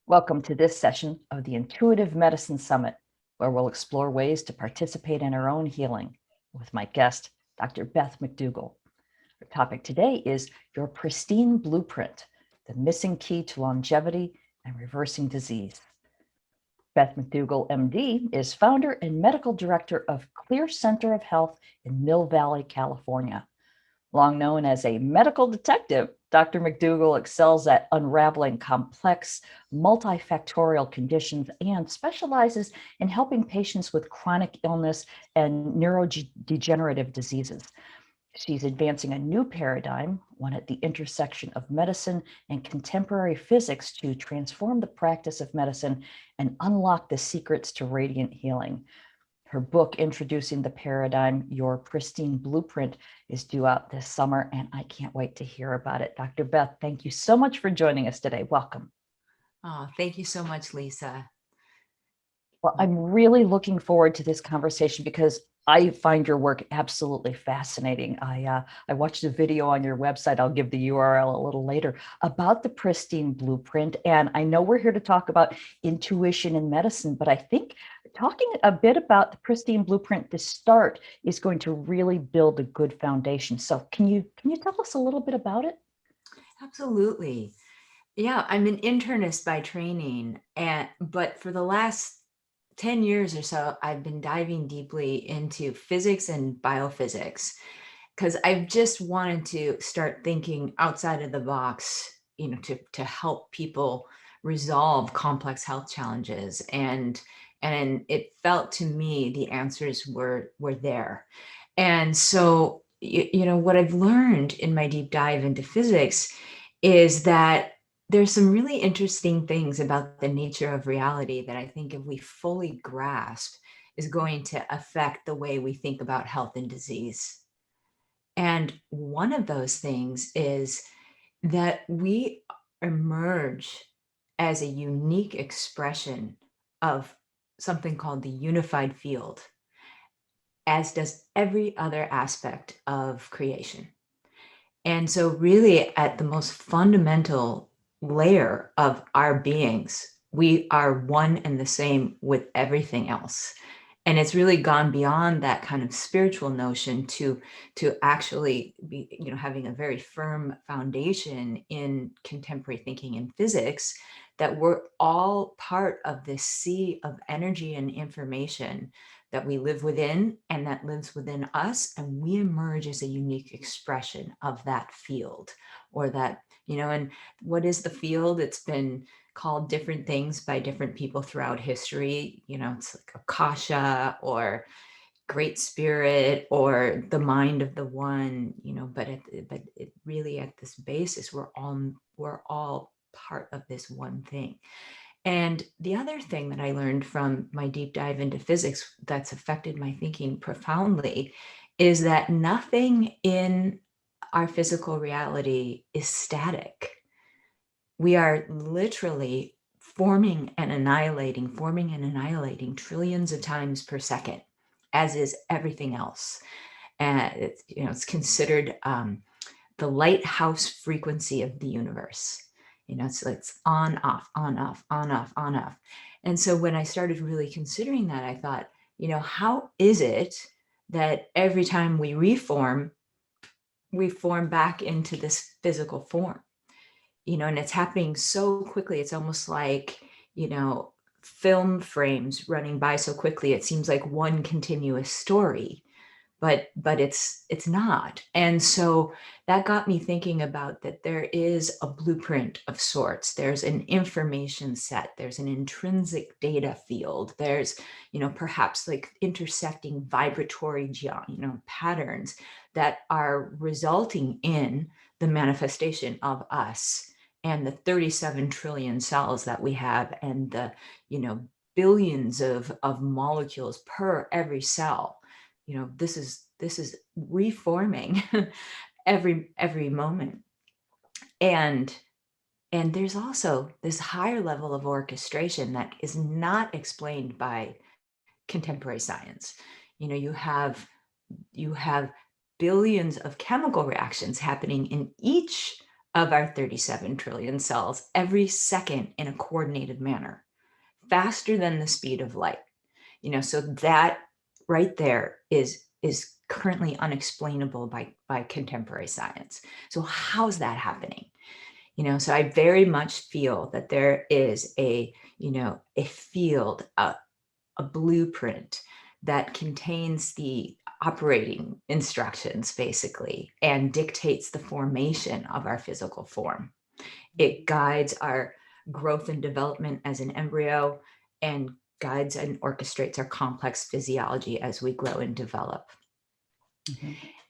Welcome to this session of the Intuitive Medicine Summit, where we'll explore ways to participate in our own healing with my guest, Dr. Beth McDougall. Our topic today is Your Pristine Blueprint, the missing key to longevity and reversing disease. Beth McDougall, MD, is founder and medical director of Clear Center of Health in Mill Valley, California. Long known as a medical detective, Dr. McDougall excels at unraveling complex, multifactorial conditions and specializes in helping patients with chronic illness and neurodegenerative diseases. She's advancing a new paradigm, one at the intersection of medicine and contemporary physics, to transform the practice of medicine and unlock the secrets to radiant healing. Her book, Introducing the Paradigm, Your Pristine Blueprint, is due out this summer, and I can't wait to hear about it. Dr. Beth, thank you so much for joining us today. Welcome. Oh, thank you so much, Lisa. Well, I'm really looking forward to this conversation because I find your work absolutely fascinating. I watched a video on your website. I'll give the URL a little later about the Pristine Blueprint. And I know we're here to talk about intuition in medicine, but I think talking a bit about the Pristine Blueprint to start is going to really build a good foundation. So can you tell us a little bit about it? Absolutely. Yeah, I'm an internist by training, but for the last 10 years or so, I've been diving deeply into physics and biophysics because I've just wanted to start thinking outside of the box, to help people resolve complex health challenges. And it felt to me the answers were there. And so, what I've learned in my deep dive into physics is that there's some really interesting things about the nature of reality that I think if we fully grasp is going to affect the way we think about health and disease. And one of those things is that we emerge as a unique expression of something called the unified field, as does every other aspect of creation. And so, really, at the most fundamental layer of our beings, we are one and the same with everything else. And it's really gone beyond that kind of spiritual notion to actually be, having a very firm foundation in contemporary thinking and physics, that we're all part of this sea of energy and information that we live within and that lives within us, and we emerge as a unique expression of that field, or that, and what is the field? It's been called different things by different people throughout history. It's like Akasha or Great Spirit or the mind of the one, but it really, at this basis, we're all part of this one thing. And the other thing that I learned from my deep dive into physics that's affected my thinking profoundly is that nothing in our physical reality is static. We are literally forming and annihilating trillions of times per second, as is everything else. And it's considered the lighthouse frequency of the universe. So it's on, off, on, off, on, off, on, off. And so when I started really considering that, I thought, how is it that every time we reform, we form back into this physical form? And it's happening so quickly. It's almost like, film frames running by so quickly. It seems like one continuous story, but it's not. And so that got me thinking about that there is a blueprint of sorts. There's an information set. There's an intrinsic data field. There's, perhaps like intersecting vibratory, patterns that are resulting in the manifestation of us and the 37 trillion cells that we have, and the, billions of molecules per every cell. This is reforming every moment. And there's also this higher level of orchestration that is not explained by contemporary science. You have you have billions of chemical reactions happening in each of our 37 trillion cells every second in a coordinated manner, faster than the speed of light. So that right there is currently unexplainable by contemporary science. So how's that happening? So I very much feel that there is a field, a blueprint that contains the operating instructions, basically, and dictates the formation of our physical form. It guides our growth and development as an embryo, and guides and orchestrates our complex physiology as we grow and develop.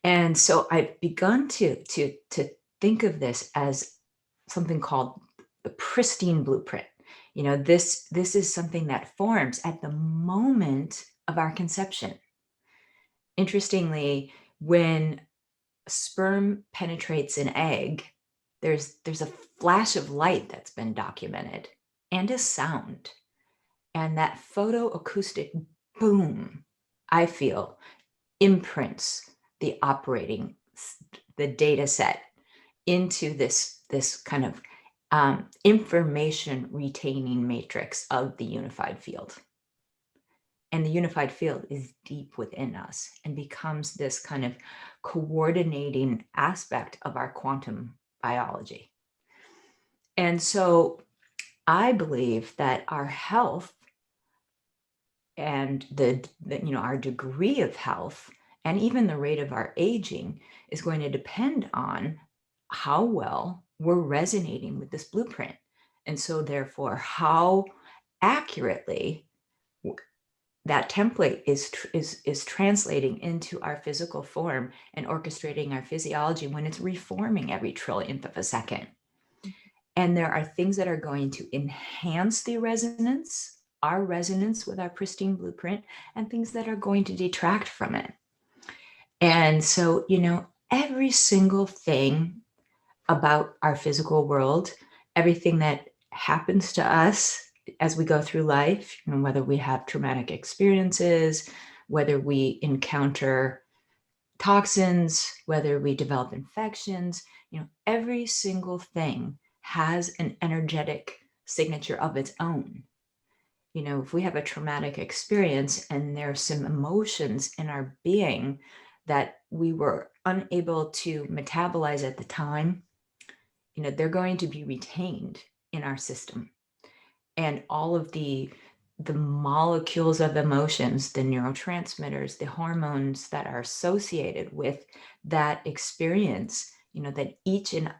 And so I've begun to think of this as something called the Pristine Blueprint. This is something that forms at the moment of our conception. Interestingly, when sperm penetrates an egg, there's a flash of light that's been documented, and a sound. And that photoacoustic boom, I feel, imprints the data set into this kind of information retaining matrix of the unified field. And the unified field is deep within us and becomes this kind of coordinating aspect of our quantum biology. And so I believe that our health and our degree of health and even the rate of our aging is going to depend on how well we're resonating with this blueprint. And so therefore, how accurately that template is translating into our physical form and orchestrating our physiology when it's reforming every trillionth of a second. And there are things that are going to enhance the resonance, our resonance with our pristine blueprint, and things that are going to detract from it. And so, every single thing about our physical world, everything that happens to us as we go through life, whether we have traumatic experiences, whether we encounter toxins, whether we develop infections, every single thing has an energetic signature of its own. If we have a traumatic experience and there's some emotions in our being that we were unable to metabolize at the time, they're going to be retained in our system. And all of the molecules of emotions, the neurotransmitters, the hormones that are associated with that experience, that each and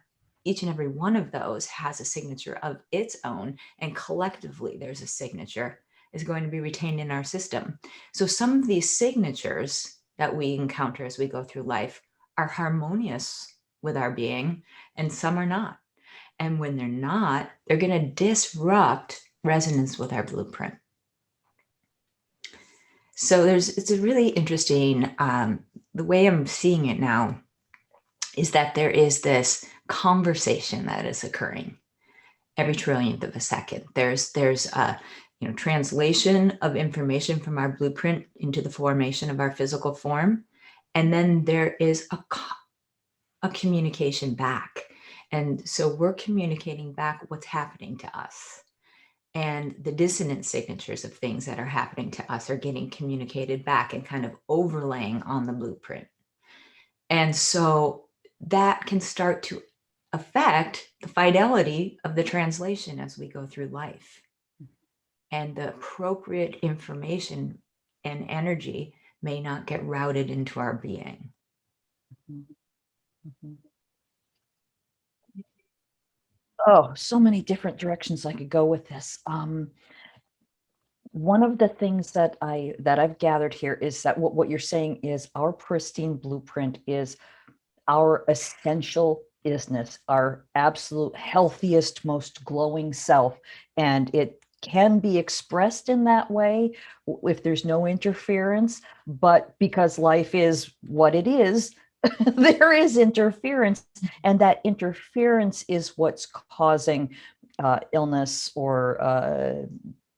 every one of those has a signature of its own, and collectively there's a signature, is going to be retained in our system. So some of these signatures that we encounter as we go through life are harmonious with our being, and some are not. And when they're not, they're going to disrupt resonance with our blueprint. So it's a really interesting, the way I'm seeing it now is that there is this conversation that is occurring every trillionth of a second. There's a translation of information from our blueprint into the formation of our physical form. And then there is a communication back. And so we're communicating back what's happening to us. And the dissonant signatures of things that are happening to us are getting communicated back and kind of overlaying on the blueprint. And so that can start to affect the fidelity of the translation as we go through life. And the appropriate information and energy may not get routed into our being. Oh, so many different directions I could go with this. One of the things that I've gathered here is that what you're saying is our pristine blueprint is our essential isness, our absolute healthiest, most glowing self, and it can be expressed in that way if there's no interference. But because life is what it is, there is interference, and that interference is what's causing illness or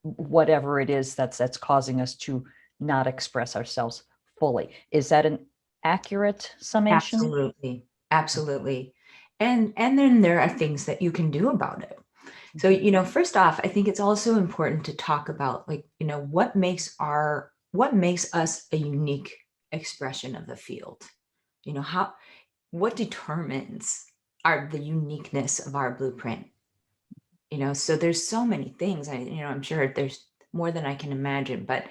whatever it is that's causing us to not express ourselves fully. Is that accurate summation? Absolutely. Absolutely. And then there are things that you can do about it. So, first off, I think it's also important to talk about, like, what makes us a unique expression of the field. What determines the uniqueness of our blueprint. So there's so many things. I'm sure there's more than I can imagine, but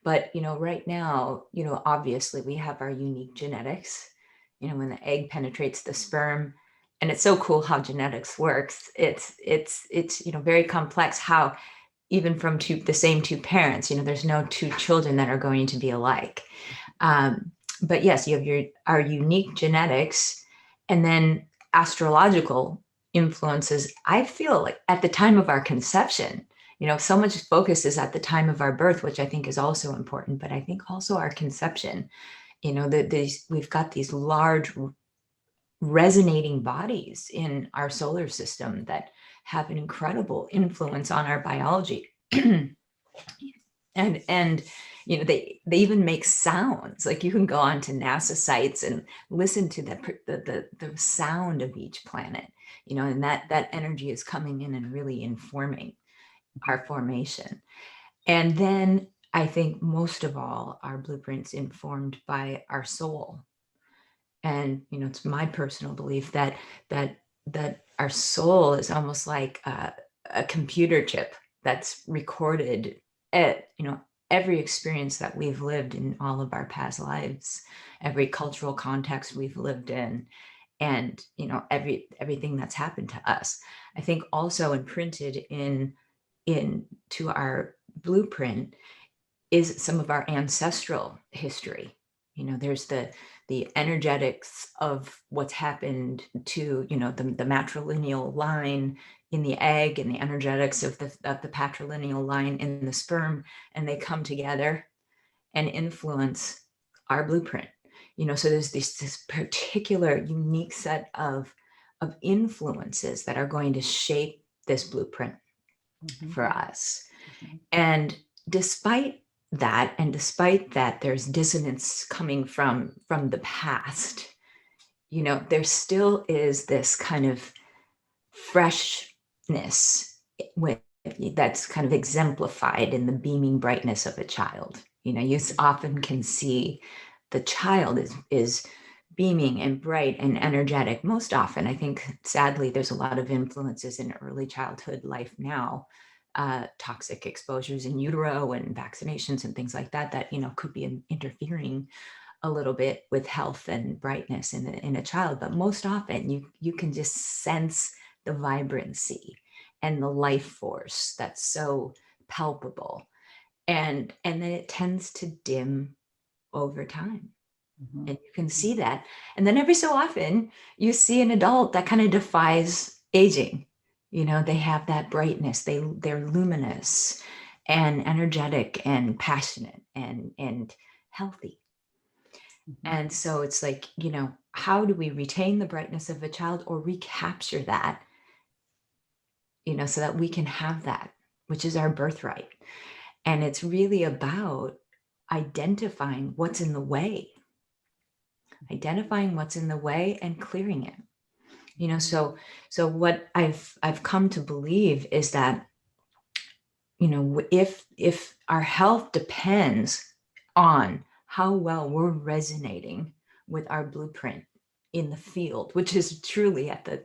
right now, obviously we have our unique genetics. When the egg penetrates the sperm, and it's so cool how genetics works. It's very complex how, even from the same two parents, there's no two children that are going to be alike. But yes, you have our unique genetics, and then astrological influences. I feel like at the time of our conception, so much focus is at the time of our birth, which I think is also important, but I think also our conception, that we've got these large resonating bodies in our solar system that have an incredible influence on our biology. and they even make sounds. Like, you can go on to NASA sites and listen to the sound of each planet, and that energy is coming in and really informing our formation. And then I think most of all, our blueprint's informed by our soul. And it's my personal belief that our soul is almost like a computer chip that's recorded at every experience that we've lived in all of our past lives, every cultural context we've lived in, and everything that's happened to us. I think also imprinted into our blueprint is some of our ancestral history. There's the energetics of what's happened to the matrilineal line in the egg, and the energetics of the patrilineal line in the sperm, and they come together and influence our blueprint. So there's this particular unique set of influences that are going to shape this blueprint for us. And despite that there's dissonance coming from the past, there still is this kind of freshness that's kind of exemplified in the beaming brightness of a child. You often can see the child is beaming and bright and energetic. Most often, I think, sadly, there's a lot of influences in early childhood life now, toxic exposures in utero and vaccinations and things like that could be interfering a little bit with health and brightness in a child. But most often you can just sense the vibrancy and the life force that's so palpable, and then it tends to dim over time. And you can see that. And then every so often you see an adult that kind of defies aging. They have that brightness. They're luminous and energetic and passionate and healthy. And so it's like, how do we retain the brightness of a child or recapture that, so that we can have that, which is our birthright. And it's really about identifying what's in the way and clearing it. So what I've come to believe is that, if our health depends on how well we're resonating with our blueprint in the field, which is truly at the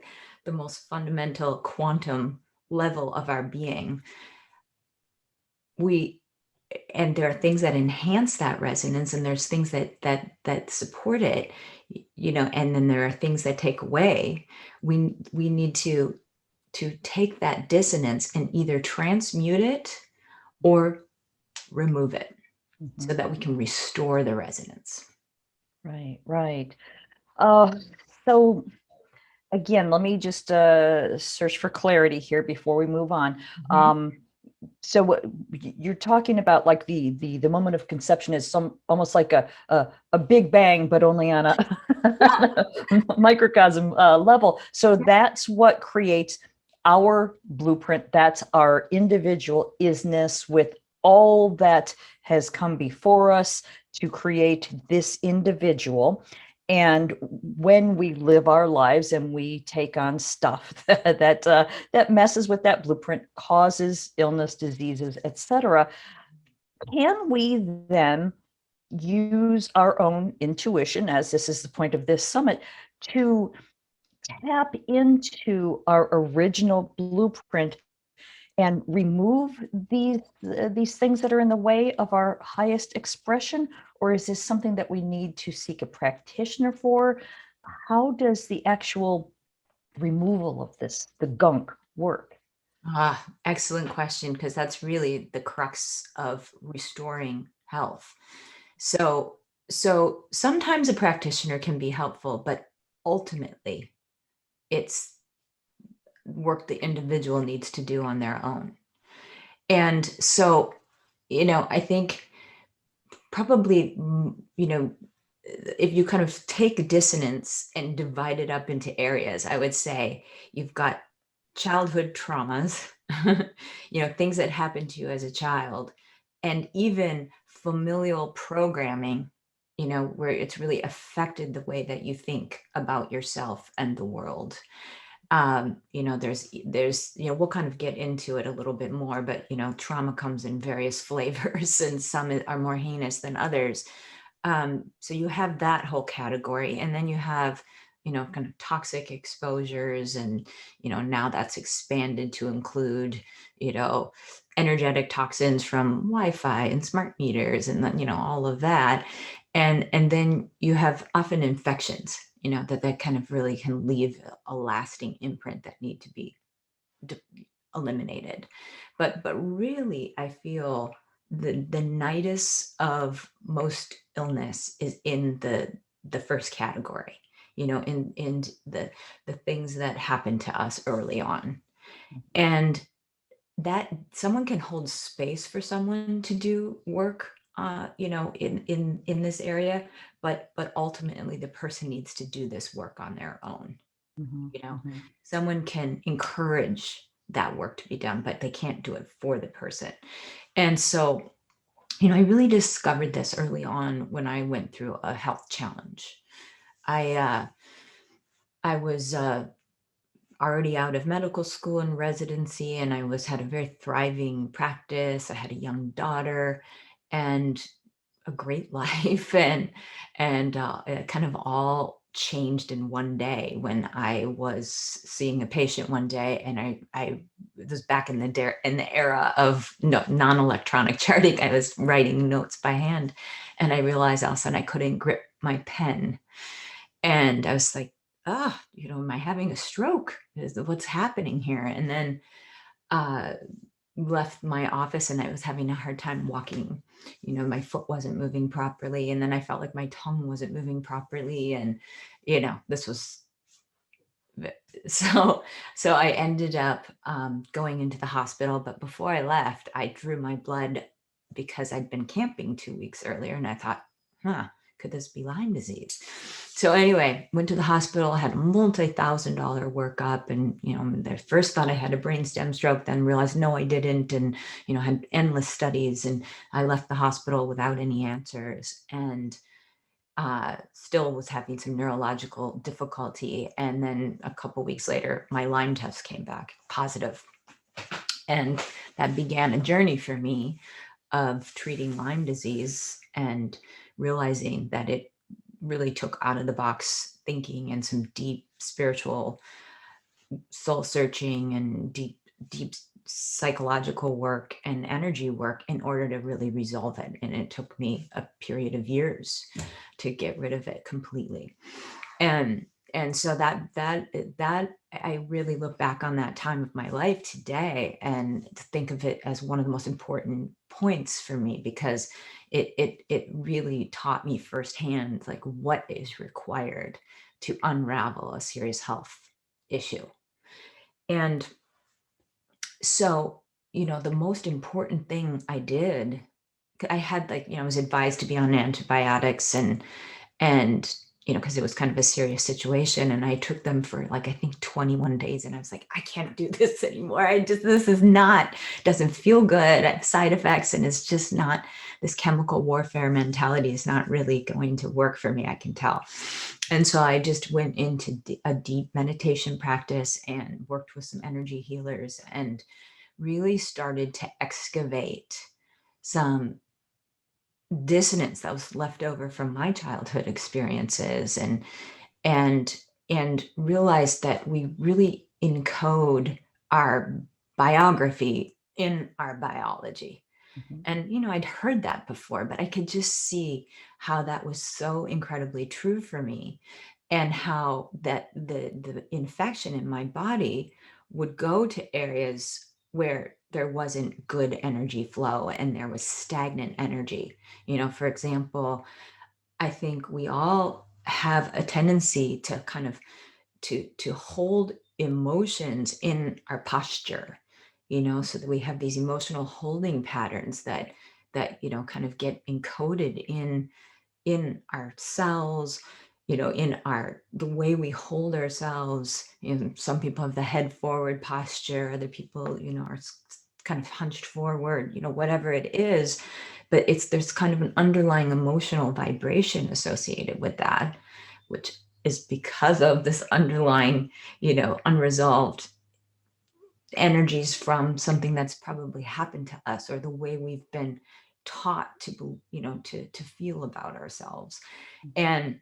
most fundamental quantum level of our being, and there are things that enhance that resonance, and there's things that support it, and then there are things that take away. We need to take that dissonance and either transmute it or remove it, so that we can restore the resonance. Right. So again, let me just search for clarity here before we move on. So what you're talking about, like the moment of conception, is almost like a big bang, but only on a microcosm level. So that's what creates our blueprint. That's our individual isness with all that has come before us to create this individual. And when we live our lives and we take on stuff that messes with that blueprint, causes illness, diseases, etc., can we then use our own intuition, as this is the point of this summit, to tap into our original blueprint and remove these things that are in the way of our highest expression? Or is this something that we need to seek a practitioner for? How does the actual removal of the gunk, work? Excellent question, because that's really the crux of restoring health. So sometimes a practitioner can be helpful, but ultimately it's work the individual needs to do on their own. And so, I think probably, if you kind of take dissonance and divide it up into areas, I would say you've got childhood traumas, things that happened to you as a child, and even familial programming, where it's really affected the way that you think about yourself and the world. We'll kind of get into it a little bit more, but, trauma comes in various flavors and some are more heinous than others. So you have that whole category, and then you have, kind of toxic exposures, and, now that's expanded to include, energetic toxins from Wi-Fi and smart meters and then, all of that. And then you have often infections, that kind of really can leave a lasting imprint that need to be eliminated. But really, I feel the nidus of most illness is in the first category, in the things that happen to us early on. And that someone can hold space for someone to do work, in this area, but ultimately the person needs to do this work on their own. Someone can encourage that work to be done, but they can't do it for the person. And so, I really discovered this early on when I went through a health challenge. I was already out of medical school and residency, and I had a very thriving practice. I had a young daughter and a great life, and it kind of all changed in one day when I was seeing a patient one day, and I was back in the era of non-electronic charting. I was writing notes by hand, and I realized all of a sudden I couldn't grip my pen, and I was like, am I having a stroke? What's happening here? And then left my office, and I was having a hard time walking. My foot wasn't moving properly, and then I felt like my tongue wasn't moving properly, and this was so I ended up going into the hospital. But before I left, I drew my blood because I'd been camping 2 weeks earlier, and I thought, could this be Lyme disease? So anyway, went to the hospital, had a multi-$1,000 workup, and the first thought I had a brainstem stroke, then realized no, I didn't, and had endless studies, and I left the hospital without any answers, and still was having some neurological difficulty. And then a couple weeks later, my Lyme test came back positive, and that began a journey for me of treating Lyme disease and realizing that it really took out of the box thinking and some deep spiritual soul searching and deep psychological work and energy work in order to really resolve it. And it took me a period of years to get rid of it completely. And so that I really look back on that time of my life today and think of it as one of the most important points for me, because it really taught me firsthand, like, what is required to unravel a serious health issue. And so, the most important thing I did, I had, I was advised to be on antibiotics, and because it was kind of a serious situation. And I took them for like, I think 21 days. And I was like, I can't do this anymore. This is not, doesn't feel good. I have side effects. And it's just not, this chemical warfare mentality is not really going to work for me, I can tell. And so I just went into a deep meditation practice and worked with some energy healers and really started to excavate some dissonance that was left over from my childhood experiences, and realized that we really encode our biography in our biology. Mhm. And I'd heard that before, but I could just see how that was so incredibly true for me, and how that the infection in my body would go to areas where there wasn't good energy flow and there was stagnant energy. For example, I think we all have a tendency to kind of to hold emotions in our posture, so that we have these emotional holding patterns that kind of get encoded in our cells, in the way we hold ourselves. Some people have the head forward posture, other people, are kind of hunched forward, whatever it is, but there's kind of an underlying emotional vibration associated with that, which is because of this underlying, unresolved energies from something that's probably happened to us, or the way we've been taught to feel about ourselves. And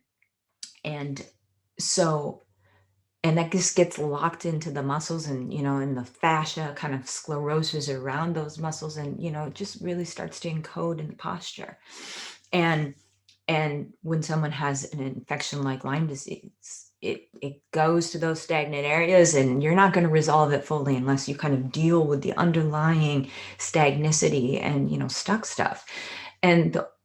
and so, and that just gets locked into the muscles, and in the fascia kind of sclerosis around those muscles, and it just really starts to encode in the posture. And and when someone has an infection like Lyme disease, it goes to those stagnant areas, and you're not going to resolve it fully unless you kind of deal with the underlying stagnicity and stuck stuff.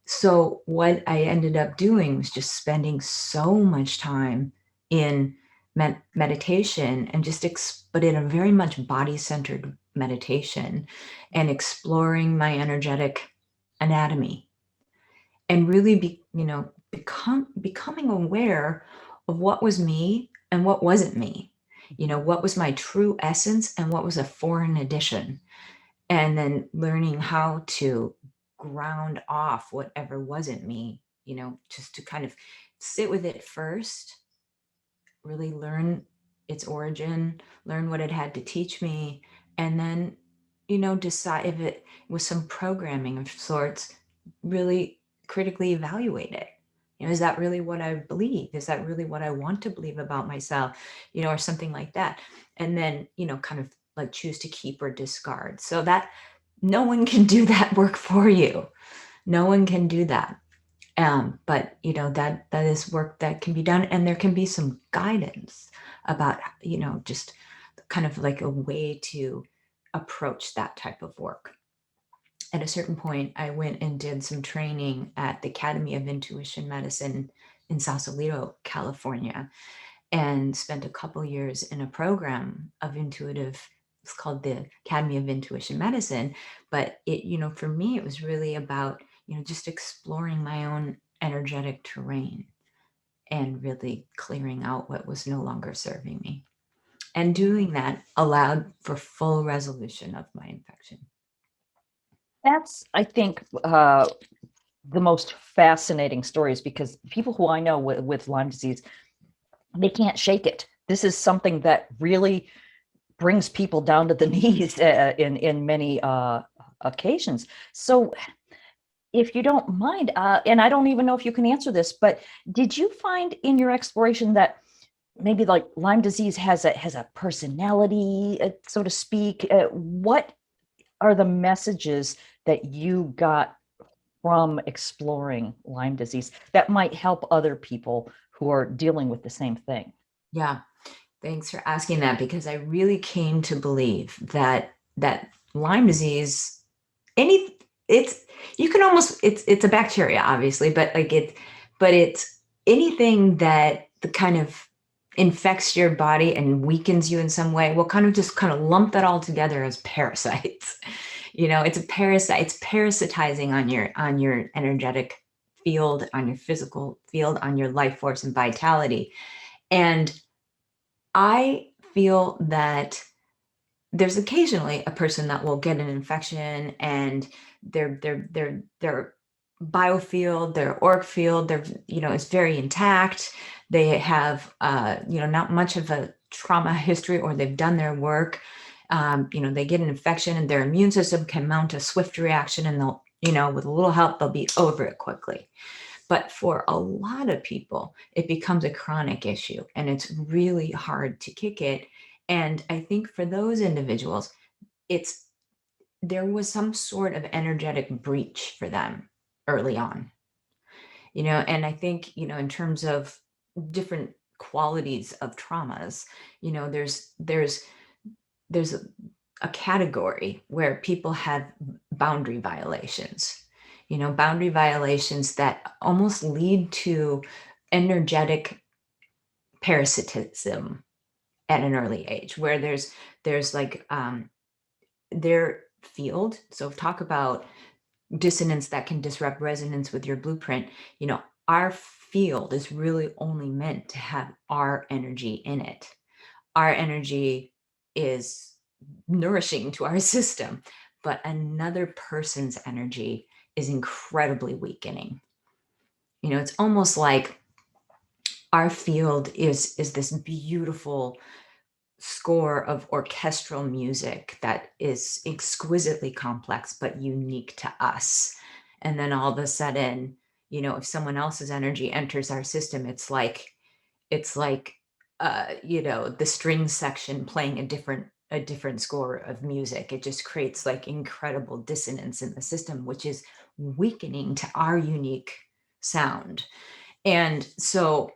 So what I ended up doing was just spending so much time in meditation, and but in a very much body-centered meditation, and exploring my energetic anatomy, and really becoming aware of what was me and what wasn't me. What was my true essence and what was a foreign addition. And then learning how to ground off whatever wasn't me, just to kind of sit with it first, really learn its origin, learn what it had to teach me, and then, decide if it was some programming of sorts, really critically evaluate it. Is that really what I believe? Is that really what I want to believe about myself? Or something like that. And then, kind of like choose to keep or discard. So that no one can do that work for you. No one can do that. But that is work that can be done, and there can be some guidance about just kind of like a way to approach that type of work. At a certain point, I went and did some training at the Academy of Intuition Medicine in Sausalito, California, and spent a couple years in a program of intuitive. It's called the Academy of Intuition Medicine. But for me, it was really about just exploring my own energetic terrain and really clearing out what was no longer serving me. And doing that allowed for full resolution of my infection. That's, I think, the most fascinating stories, because people who I know with Lyme disease, they can't shake it. This is something that really brings people down to the knees in many occasions. So if you don't mind, and I don't even know if you can answer this, but did you find in your exploration that maybe like Lyme disease has a personality, so to speak? What are the messages that you got from exploring Lyme disease that might help other people who are dealing with the same thing? Yeah. Thanks for asking that, because I really came to believe that Lyme disease, it's you can almost it's a bacteria, obviously, but it's anything that the kind of infects your body and weakens you in some way. We'll kind of lump that all together as parasites. It's a parasite. It's parasitizing on your energetic field, on your physical field, on your life force and vitality. And I feel that there's occasionally a person that will get an infection and their biofield, their auric field, is very intact. They have, not much of a trauma history, or they've done their work. They get an infection and their immune system can mount a swift reaction, and they'll, with a little help, they'll be over it quickly. But for a lot of people, it becomes a chronic issue and it's really hard to kick it. And I think for those individuals, there was some sort of energetic breach for them early on, and I think, in terms of different qualities of traumas, there's a category where people have boundary violations, boundary violations that almost lead to energetic parasitism at an early age, where there's like their field. So talk about dissonance that can disrupt resonance with your blueprint. Our field is really only meant to have our energy in it. Our energy is nourishing to our system, but another person's energy is incredibly weakening. It's almost like our field is this beautiful score of orchestral music that is exquisitely complex but unique to us. And then all of a sudden, if someone else's energy enters our system, it's like the string section playing a different score of music. It just creates like incredible dissonance in the system, which is weakening to our unique sound. And so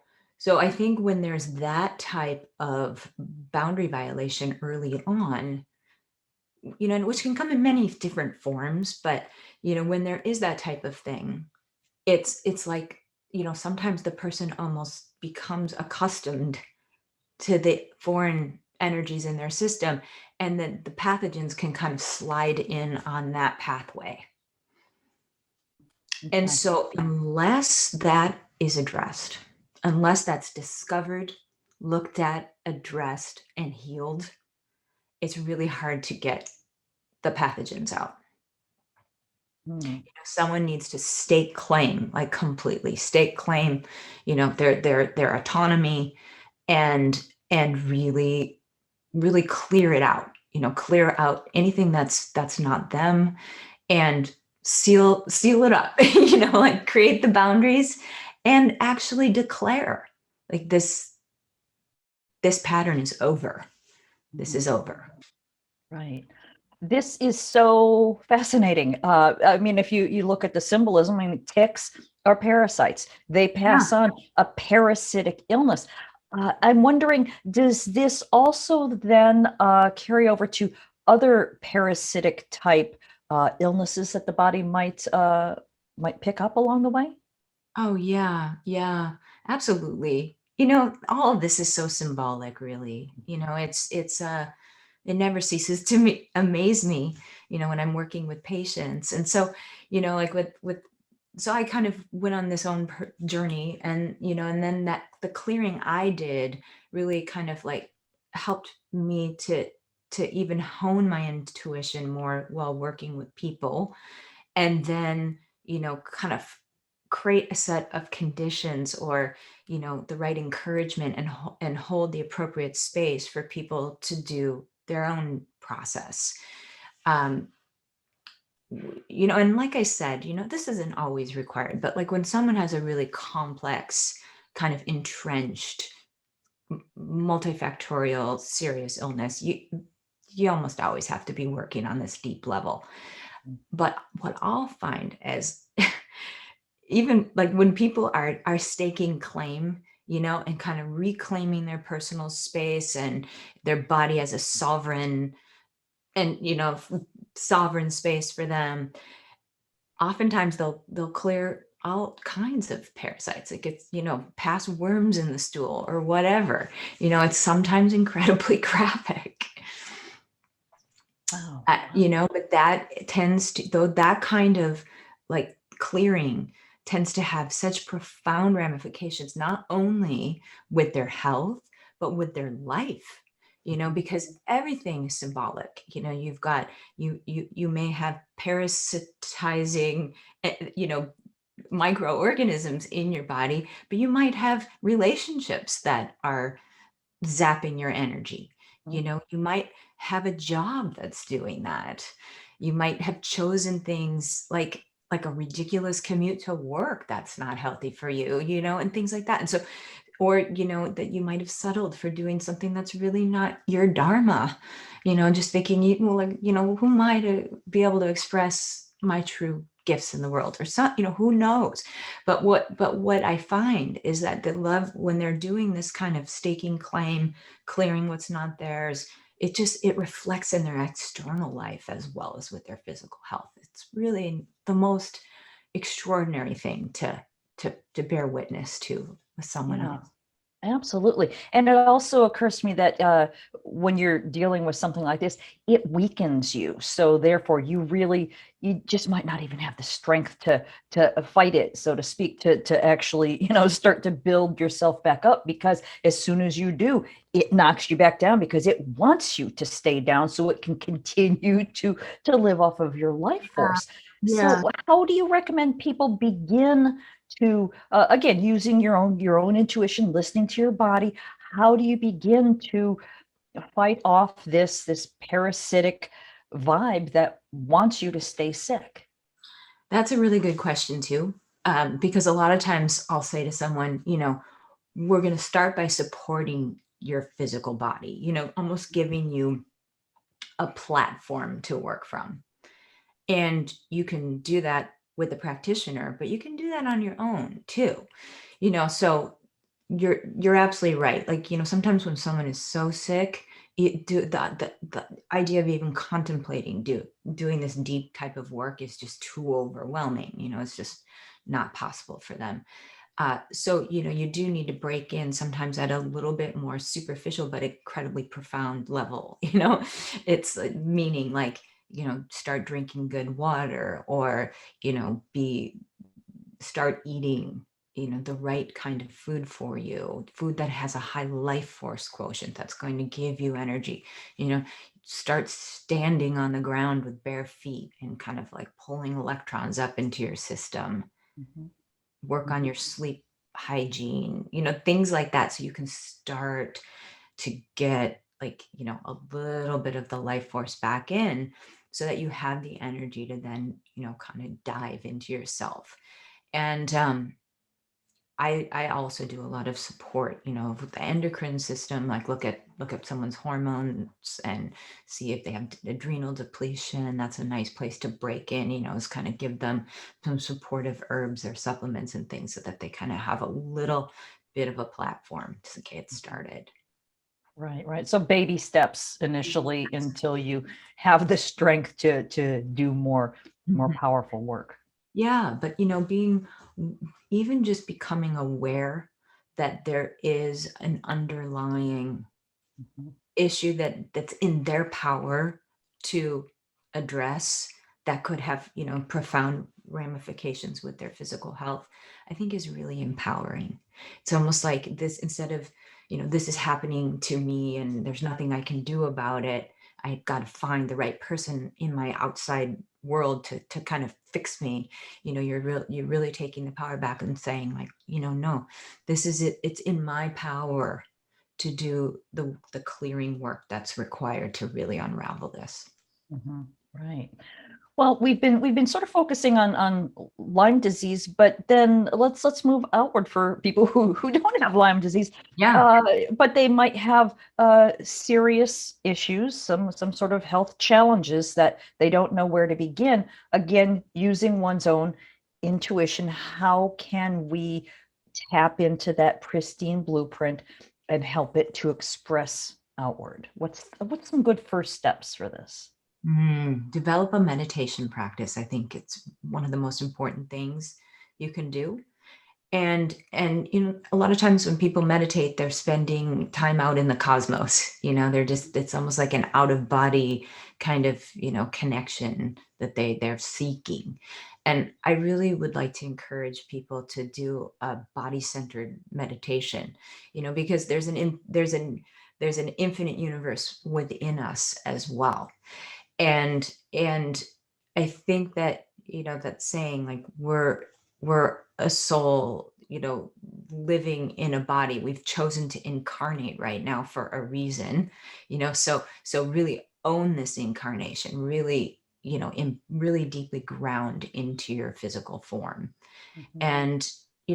I think when there's that type of boundary violation early on, which can come in many different forms, but when there is that type of thing, it's like, sometimes the person almost becomes accustomed to the foreign energies in their system, and then the pathogens can kind of slide in on that pathway. Okay. And so unless that is addressed, unless that's discovered, looked at, addressed, and healed, it's really hard to get the pathogens out. Someone needs to stake claim, like completely stake claim, their autonomy, and really, really clear it out, clear out anything that's not them, and seal it up, like create the boundaries and actually declare like this pattern is over. This is over. Right. This is so fascinating. I mean, if you look at the symbolism, I mean, ticks are parasites. They pass on a parasitic illness. I'm wondering, does this also then carry over to other parasitic type illnesses that the body might pick up along the way? Oh yeah, absolutely. All of this is so symbolic, really. It never ceases to amaze me, when I'm working with patients. And so, like so I kind of went on this own journey, and, and then the clearing I did really kind of like helped me to even hone my intuition more while working with people. And then, kind of create a set of conditions, or the right encouragement, and hold the appropriate space for people to do their own process. And like I said, this isn't always required, but like when someone has a really complex, kind of entrenched, multifactorial, serious illness, you almost always have to be working on this deep level. But what I'll find is even like when people are staking claim, and kind of reclaiming their personal space and their body as a sovereign, and sovereign space for them, oftentimes they'll clear all kinds of parasites. It gets, past worms in the stool or whatever. It's sometimes incredibly graphic. Oh, But that tends to, though, that kind of like clearing tends to have such profound ramifications, not only with their health, but with their life, because everything is symbolic. You've got, you may have parasitizing, microorganisms in your body, but you might have relationships that are zapping your energy. You might have a job that's doing that. You might have chosen things like a ridiculous commute to work that's not healthy for you, and things like that. And so, or that you might have settled for doing something that's really not your dharma, just thinking, well, like, who am I to be able to express my true gifts in the world, or some, who knows. But what I find is that the love, when they're doing this kind of staking claim, clearing what's not theirs, it reflects in their external life as well as with their physical health. It's really the most extraordinary thing to bear witness to with someone Yeah. else. Absolutely. And it also occurs to me that when you're dealing with something like this, it weakens you. So therefore, you just might not even have the strength to fight it, so to speak, to actually, start to build yourself back up, because as soon as you do, it knocks you back down because it wants you to stay down so it can continue to live off of your life force. Yeah. So how do you recommend people begin to again, using your own intuition, listening to your body? How do you begin to fight off this parasitic vibe that wants you to stay sick? That's a really good question too, because a lot of times I'll say to someone, we're going to start by supporting your physical body, almost giving you a platform to work from. And you can do that with a practitioner, but you can do that on your own too. So you're absolutely right. Like, sometimes when someone is so sick, the idea of even contemplating doing this deep type of work is just too overwhelming. It's just not possible for them. So, you do need to break in sometimes at a little bit more superficial, but incredibly profound level. It's meaning like, start drinking good water, or, be start eating, the right kind of food for you, food that has a high life force quotient that's going to give you energy. Start standing on the ground with bare feet and kind of like pulling electrons up into your system. Mhm. Work on your sleep hygiene, things like that. So you can start to get like, a little bit of the life force back in, so that you have the energy to then, kind of dive into yourself. And I also do a lot of support, with the endocrine system, like look at someone's hormones and see if they have adrenal depletion. That's a nice place to break in, is kind of give them some supportive herbs or supplements and things, so that they kind of have a little bit of a platform to get started. Right, right. So baby steps initially until you have the strength to do more Mhm. powerful work. Yeah, but being, even just becoming aware that there is an underlying Mhm. issue that's in their power to address, that could have, profound ramifications with their physical health, I think is really empowering. It's almost like this, instead of, this is happening to me and there's nothing I can do about it, I got to find the right person in my outside world to kind of fix me. You're really taking the power back and saying, like, no, this is it, it's in my power to do the clearing work that's required to really unravel this. Mhm. Right. Well, we've been sort of focusing on Lyme disease, but then let's move outward for people who don't have Lyme disease, Yeah. uh, but they might have serious issues, some sort of health challenges that they don't know where to begin. Again, using one's own intuition, how can we tap into that pristine blueprint and help it to express outward? What's some good first steps for this? Develop a meditation practice. I think it's one of the most important things you can do. And a lot of times when people meditate, they're spending time out in the cosmos. It's almost like an out of body kind of connection that they're seeking. And I really would like to encourage people to do a body-centered meditation, because there's an infinite universe within us as well. And I think that that saying, like, we're a soul, living in a body. We've chosen to incarnate right now for a reason, so really own this incarnation, really, really deeply ground into your physical form. Mhm. And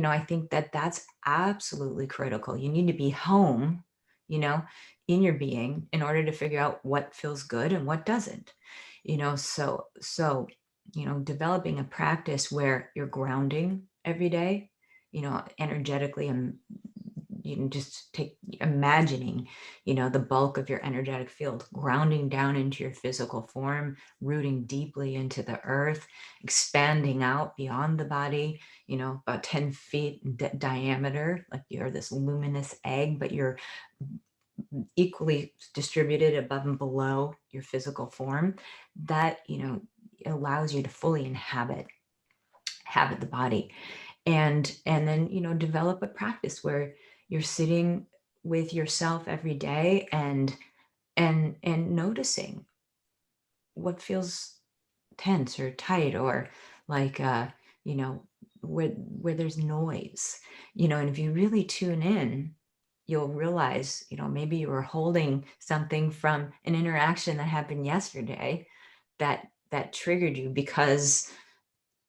I think that that's absolutely critical. You need to be home, you know in your being, in order to figure out what feels good and what doesn't. So developing a practice where you're grounding every day, energetically, and you can just take imagining, the bulk of your energetic field grounding down into your physical form, rooting deeply into the earth, expanding out beyond the body, about 10 feet diameter, like you're this luminous egg, but you're equally distributed above and below your physical form. That allows you to fully inhabit the body. And then develop a practice where you're sitting with yourself every day, and noticing what feels tense or tight, or like you know where there's noise, and if you really tune in, you'll realize, maybe you were holding something from an interaction that happened yesterday, that triggered you because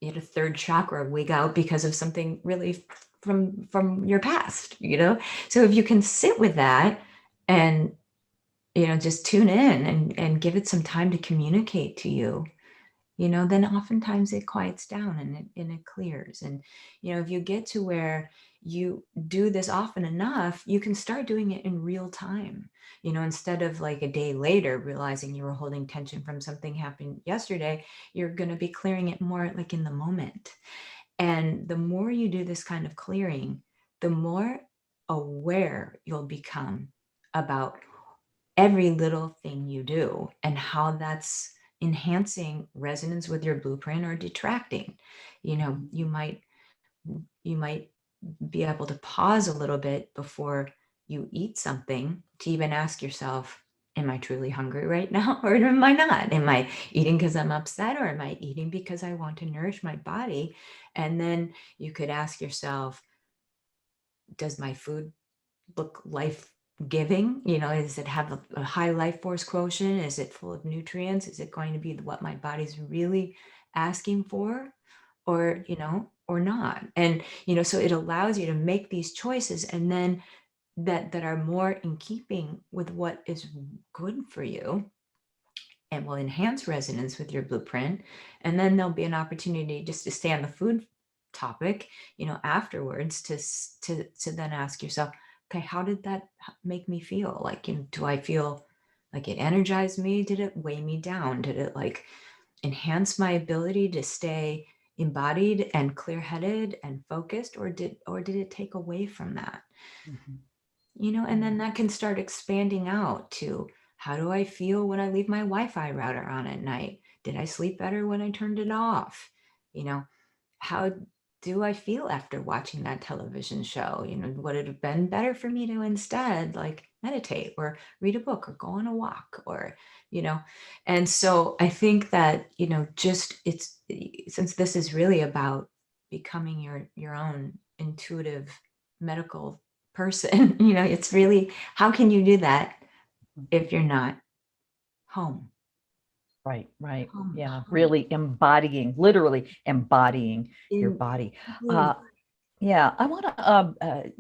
you had a third chakra wig out because of something really from your past. So if you can sit with that, and just tune in, and give it some time to communicate to you, then oftentimes it quiets down, and it clears. And if you get to where you do this often enough, you can start doing it in real time, instead of like a day later realizing you were holding tension from something happened yesterday. You're going to be clearing it more like in the moment. And the more you do this kind of clearing, the more aware you'll become about every little thing you do, and how that's enhancing resonance with your blueprint or detracting. Mhm. You might be able to pause a little bit before you eat something to even ask yourself, am I truly hungry right now, or am I not? Am I eating because I'm upset, or am I eating because I want to nourish my body? And then you could ask yourself, does my food look life giving? Does it have a high life force quotient? Is it full of nutrients? Is it going to be what my body's really asking for, or not? And so it allows you to make these choices, and then that are more in keeping with what is good for you, and will enhance resonance with your blueprint. And then there'll be an opportunity just to stay on the food topic, afterwards, to then ask yourself, okay, how did that make me feel? Like, do I feel like it energized me? Did it weigh me down? Did it like enhance my ability to stay embodied and clear-headed and focused, or did it take away from that? Mhm. And then that can start expanding out to, how do I feel when I leave my Wi-Fi router on at night? Did I sleep better when I turned it off? You know, how do I feel after watching that television show? Would it have been better for me to instead like meditate, or read a book, or go on a walk, or, you know, and so I think that, just it's since this is really about becoming your own intuitive medical person, it's really, how can you do that if you're not home? Right, right. Home, Yeah, home. really embodying, literally embodying your In, body. really. Uh, yeah, I want to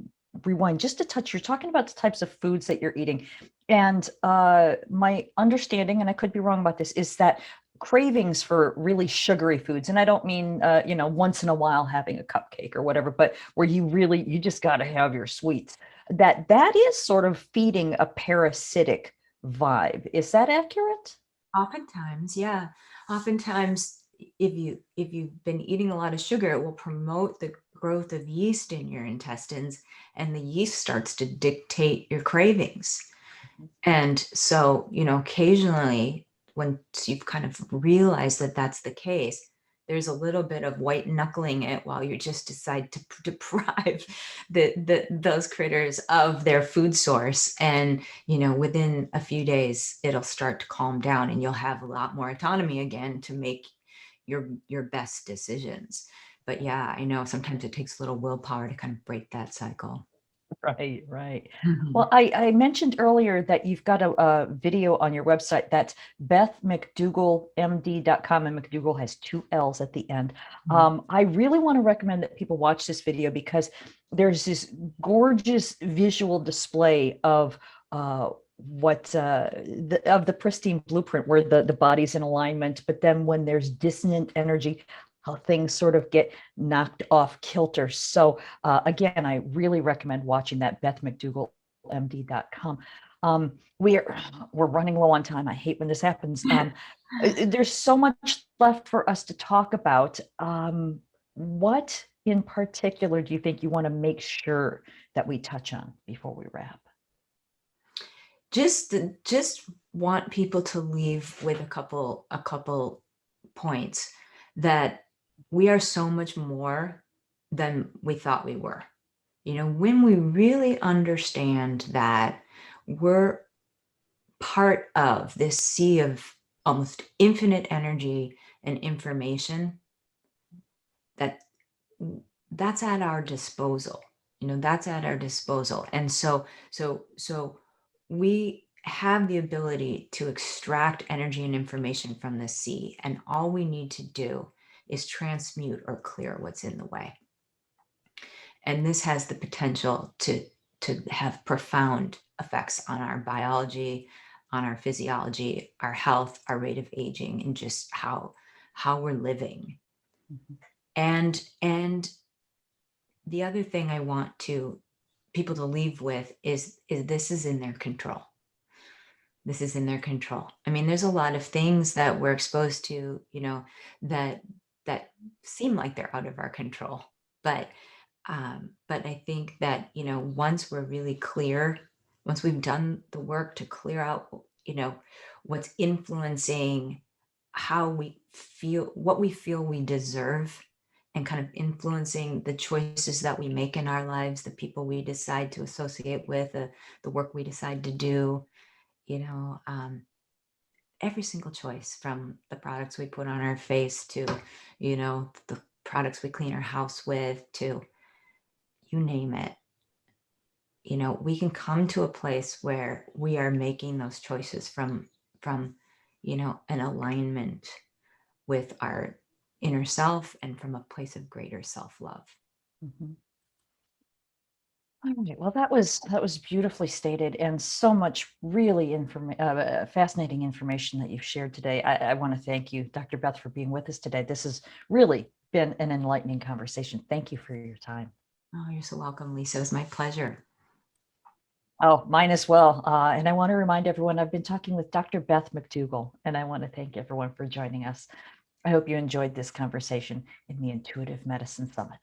rewind just a touch. You're talking about the types of foods that you're eating. And my understanding, and I could be wrong about this, is that cravings for really sugary foods, and I don't mean, once in a while having a cupcake or whatever, but where you just got to have your sweets, that is sort of feeding a parasitic vibe. Is that accurate? Oftentimes, yeah. Oftentimes, if you've been eating a lot of sugar, it will promote the growth of yeast in your intestines, and the yeast starts to dictate your cravings. And so, occasionally, once you've kind of realized that that's the case, there's a little bit of white knuckling it while you just decide to deprive those critters of their food source. And, within a few days, it'll start to calm down and you'll have a lot more autonomy again to make your best decisions. But yeah, I know sometimes it takes a little willpower to kind of break that cycle. Right, right. Mhm. Well, I mentioned earlier that you've got a video on your website that's bethmcdougallmd.com, and McDougall has 2 L's at the end. I really want to recommend that people watch this video because there's this gorgeous visual display of the Pristine Blueprint, where the body's in alignment, but then when there's dissonant energy, how things sort of get knocked off kilter. So again, I really recommend watching that, bethmcdougallmd.com. We're running low on time. I hate when this happens. There's so much left for us to talk about. What in particular do you think you want to make sure that we touch on before we wrap? Just want people to leave with a couple points, that we are so much more than we thought we were. When we really understand that we're part of this sea of almost infinite energy and information, that's at our disposal. That's at our disposal. And so we have the ability to extract energy and information from the sea, and all we need to do is transmute or clear what's in the way. And this has the potential to have profound effects on our biology, on our physiology, our health, our rate of aging, and just how we're living. Mhm. And the other thing I want people to leave with is this is in their control. This is in their control. I mean, there's a lot of things that we're exposed to, that seem like they're out of our control. But I think that, once we're really clear, once we've done the work to clear out, what's influencing how we feel, what we feel we deserve, and kind of influencing the choices that we make in our lives, the people we decide to associate with, the work we decide to do, every single choice, from the products we put on our face to, the products we clean our house with, to you name it, we can come to a place where we are making those choices from an alignment with our inner self and from a place of greater self-love. Mhm. All right. Well, that was beautifully stated, and so much really fascinating information that you've shared today. I want to thank you, Dr. Beth, for being with us today. This has really been an enlightening conversation. Thank you for your time. Oh, you're so welcome, Lisa. It was my pleasure. Oh, mine as well. And I want to remind everyone, I've been talking with Dr. Beth McDougall, and I want to thank everyone for joining us. I hope you enjoyed this conversation in the Intuitive Medicine Summit.